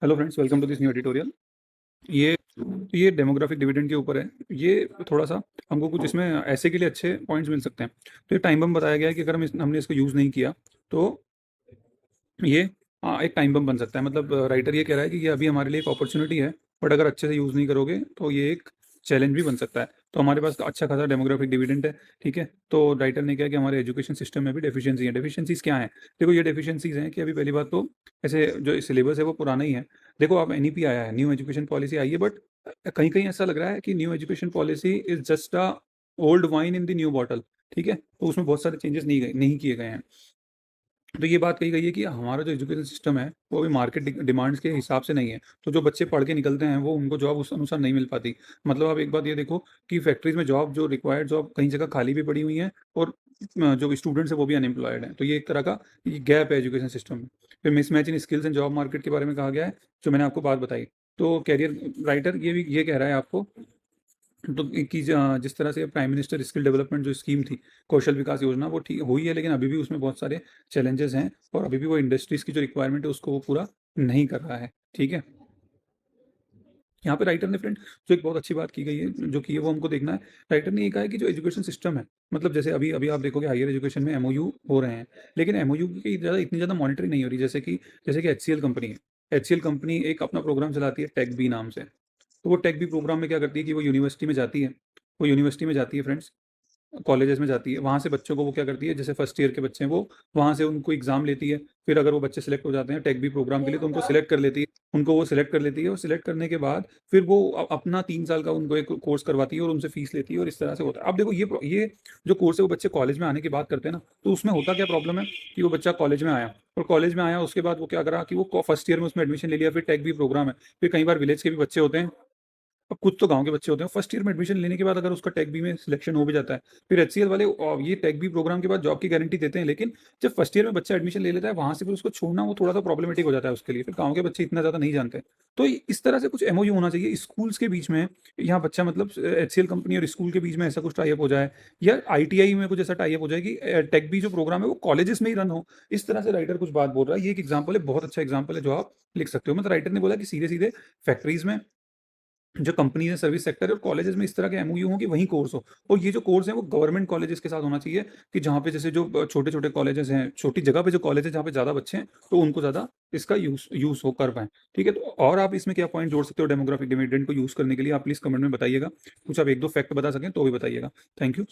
Hello friends, welcome to this new editorial. ये demographic dividend के ऊपर है। ये थोड़ा सा हमको कुछ इसमें ऐसे के लिए अच्छे पॉइंट्स मिल सकते हैं। तो ये टाइम बम बताया गया है कि अगर हमने इसको यूज़ नहीं किया तो ये एक टाइम बम बन सकता है। मतलब राइटर ये कह रहा है कि ये अभी हमारे लिए एक अपॉर्चुनिटी है, बट अगर अच्छे से यूज़ नहीं करोगे तो ये एक चैलेंज भी बन सकता है। तो हमारे पास अच्छा खासा डेमोग्राफिक डिविडेंड है, ठीक है। तो राइटर ने क्या कि हमारे एजुकेशन सिस्टम में भी डेफिशिएंसी है। डेफिशिएंसीज क्या हैं? देखो, ये डेफिशिएंसीज हैं कि अभी पहली बात तो ऐसे जो सिलेबस है वो पुराना ही है। देखो, अब एनईपी आया है, न्यू एजुकेशन पॉलिसी आई है, बट कहीं कहीं ऐसा लग रहा है कि new education policy is just a old wine in the new bottle, ठीक है। तो उसमें बहुत सारे चेंजेस नहीं किए गए हैं। तो ये बात कही गई है कि हमारा जो एजुकेशन सिस्टम है वो अभी मार्केट डिमांड्स के हिसाब से नहीं है। तो जो बच्चे पढ़ के निकलते हैं वो उनको जॉब उस अनुसार नहीं मिल पाती। मतलब आप एक बात ये देखो कि फैक्ट्रीज में जॉब, जो रिक्वायर्ड जॉब कई जगह खाली भी पड़ी हुई हैं, और जो स्टूडेंट्स है वो भी अनएम्प्लॉयड हैं। तो ये एक तरह का गैप है एजुकेशन सिस्टम में। फिर mismatch in skills and job market के बारे में कहा गया है, जो मैंने आपको बात बताई। तो कैरियर राइटर ये भी ये कह रहा है आपको, तो कि जिस तरह से प्राइम मिनिस्टर स्किल डेवलपमेंट जो स्कीम थी, कौशल विकास योजना, वो ठीक हुई है, लेकिन अभी भी उसमें बहुत सारे चैलेंजेस हैं, और अभी भी वो इंडस्ट्रीज की जो रिक्वायरमेंट है उसको वो पूरा नहीं कर रहा है, ठीक है। यहाँ पे राइटर ने फ्रेंड जो एक बहुत अच्छी बात की गई है, जो कि है वो हमको देखना है। राइटर ने ये कहा है कि जो एजुकेशन सिस्टम है, मतलब जैसे अभी अभी आप देखोगे हायर एजुकेशन में एमओयू हो रहे हैं, लेकिन एमओयू की ज़्यादा इतनी ज़्यादा मॉनिटरिंग नहीं हो रही। जैसे कि एचसीएल कंपनी है। एचसीएल कंपनी एक अपना प्रोग्राम चलाती है टेक बी नाम से। तो वो टेक बी प्रोग्राम में क्या करती है कि वो यूनिवर्सिटी में जाती है। वो यूनिवर्सिटी में जाती है फ्रेंड्स, कॉलेजेस में जाती है। वहाँ से बच्चों को वो क्या करती है, जैसे फर्स्ट ईयर के बच्चे हैं वो वहाँ से उनको एग्ज़ाम लेती है। फिर अगर वो बच्चे सेलेक्ट हो जाते हैं टेक बी प्रोग्राम के लिए, तो उनको सेलेक्ट कर लेती है। उनको वो सेलेक्ट कर लेती है, और सेलेक्ट करने के बाद फिर वो अपना 3 साल का उनको एक कोर्स करवाती है और उनसे फीस लेती है, और इस तरह से होता है। अब देखो, ये जो कोर्स है वो बच्चे कॉलेज में आने के बाद करते हैं ना, तो उसमें होता क्या प्रॉब्लम है कि वो बच्चा कॉलेज में आया, और कॉलेज में आया उसके बाद वो क्या करा कि वो फर्स्ट ईयर में उसमें एडमिशन ले लिया। फिर टेक बी प्रोग्राम है। फिर कई बार विलेज के भी बच्चे होते हैं, अब कुछ तो गाँव के बच्चे होते हैं। फर्स्ट ईयर में एडमिशन लेने के बाद अगर उसका टेक बी में सिलेक्शन हो भी जाता है, फिर एचसीएल वाले ये टेक बी प्रोग्राम के बाद जॉब की गारंटी देते हैं, लेकिन जब फर्स्ट ईयर में बच्चा एडमिशन ले लेता है, वहाँ से फिर उसको छोड़ना वो थोड़ा सा प्रॉब्लमेटिक हो जाता है उसके लिए। फिर गाँव के बच्चे इतना ज़्यादा नहीं जानते। तो इस तरह से कुछ एमओयू होना चाहिए स्कूल्स के बीच में। यहाँ बच्चा मतलब एचसीएल कंपनी और स्कूल के बीच में ऐसा कुछ टाइप हो जाए, या आईटीआई में कुछ ऐसा टाइप हो जाए कि टेक बी जो प्रोग्राम है वो कॉलेजेस में ही रन हो। इस तरह से राइटर कुछ बात बोल रहा है। ये एक एग्जाम्पल है, बहुत अच्छा एग्जाम्पल है जो आप लिख सकते हो। मतलब राइटर ने बोला कि सीधे सीधे फैक्ट्रीज में, जो कंपनीज़ हैं, सर्विस सेक्टर है, और कॉलेजेस में इस तरह के एमओयू हो कि वहीं कोर्स हो। और ये जो कोर्स है वो गवर्नमेंट कॉलेजेस के साथ होना चाहिए, कि जहाँ पे जैसे जो छोटे-छोटे कॉलेजेस हैं, छोटी जगह पे जो कॉलेज है जहाँ पे ज़्यादा बच्चे हैं, तो उनको ज़्यादा इसका यूज़ हो कर पाएँ, ठीक है। तो और आप इसमें क्या पॉइंट जोड़ सकते हो डेमोग्राफिक डिविडेंड को यूज़ करने के लिए? आप प्लीज़ कमेंट में बताइएगा। कुछ आप 1-2 फैक्ट बता सकें तो भी बताइएगा। Thank you.